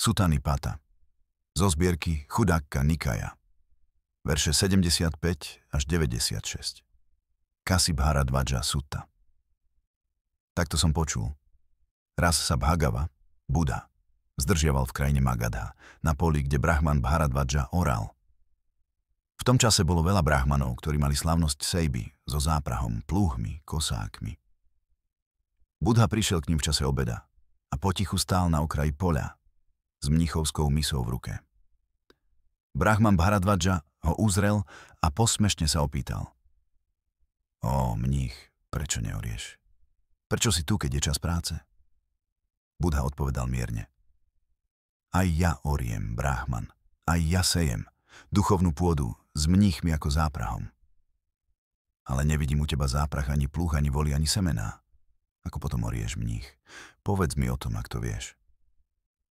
Sutta-nipata zo zbierky Chudakka Nikaya, verše 75 až 96. Kasip Bharadvaja Sutta. Takto som počul. Raz sa Bhagava, Buddha, zdržiaval v krajine Magadha, na poli, kde Brahman Bharadvaja oral. V tom čase bolo veľa brahmanov, ktorí mali slávnosť sejby so záprahom, plúhmi, kosákmi. Buddha prišiel k ním v čase obeda a potichu stál na okraji poľa s mnichovskou misou v ruke. Brahman Bharadvaja ho uzrel a posmešne sa opýtal. Ó, mních, prečo neorieš? Prečo si tu, keď je čas práce? Buddha odpovedal mierne. Aj ja oriem, Brahman, aj ja sejem duchovnú pôdu s mníchmi ako záprahom. Ale nevidím u teba záprach ani plúch, ani voli, ani semená. Ako potom orieš, mních? Povedz mi o tom, ak to vieš.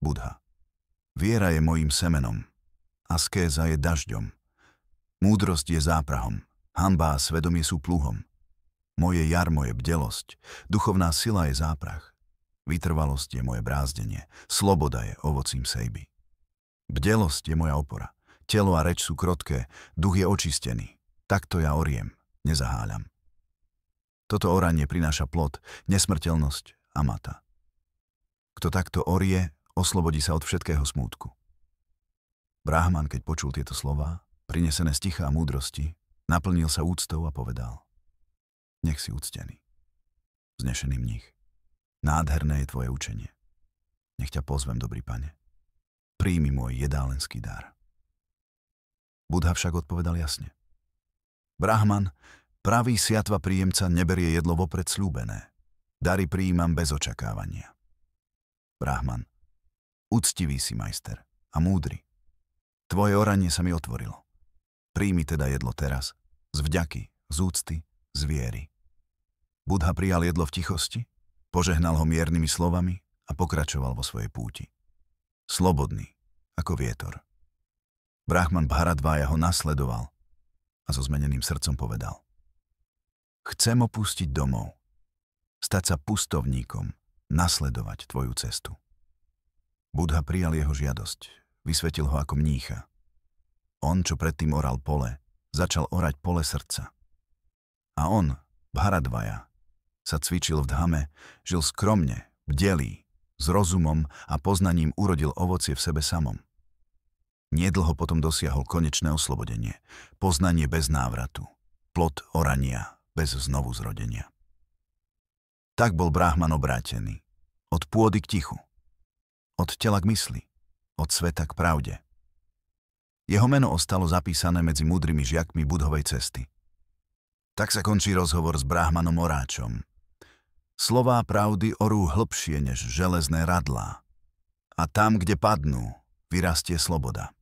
Buddha. Viera je mojím semenom, askéza je dažďom, múdrosť je záprahom, hanba a svedomie sú plúhom. Moje jarmo je bdelosť, duchovná sila je záprach, vytrvalosť je moje brázdenie, sloboda je ovocím sejby. Bdelosť je moja opora, telo a reč sú krotké, duch je očistený, takto ja oriem, nezaháľam. Toto oranie prináša plod, nesmrteľnosť a mata. Kto takto orie, oslobodí sa od všetkého smútku. Brahman, keď počul tieto slová, prinesené z ticha a múdrosti, naplnil sa úctou a povedal. Nech si úctený. Vznešený mních. Nádherné je tvoje učenie. Nech ťa pozvem, dobrý pane. Príjmi môj jedálenský dar. Buddha však odpovedal jasne. Brahman, pravý siatva príjemca neberie jedlo vopred sľúbené. Dary prijímam bez očakávania. Brahman, úctivý si majster a múdry. Tvoje oranie sa mi otvorilo. Príjmi teda jedlo teraz, z vďaky, z úcty, z viery. Buddha prijal jedlo v tichosti, požehnal ho miernymi slovami a pokračoval vo svojej púti. Slobodný, ako vietor. Brahman Bharadvaja ho nasledoval a so zmeneným srdcom povedal. Chcem opustiť domov, stať sa pustovníkom, nasledovať tvoju cestu. Buddha prijal jeho žiadosť, vysvetil ho ako mnícha. On, čo predtým oral pole, začal orať pole srdca. A on, Bharadvaja, sa cvičil v dhame, žil skromne, bdelý, s rozumom a poznaním urodil ovocie v sebe samom. Niedlho potom dosiahol konečné oslobodenie, poznanie bez návratu, plod orania bez znovuzrodenia. Tak bol Brahman obrátený, od pôdy k tichu, od tela k mysli, od sveta k pravde. Jeho meno ostalo zapísané medzi múdrymi žiakmi Buddhovej cesty. Tak sa končí rozhovor s Brahmanom oráčom. Slová pravdy orú hlbšie než železné radlá. A tam, kde padnú, vyrastie sloboda.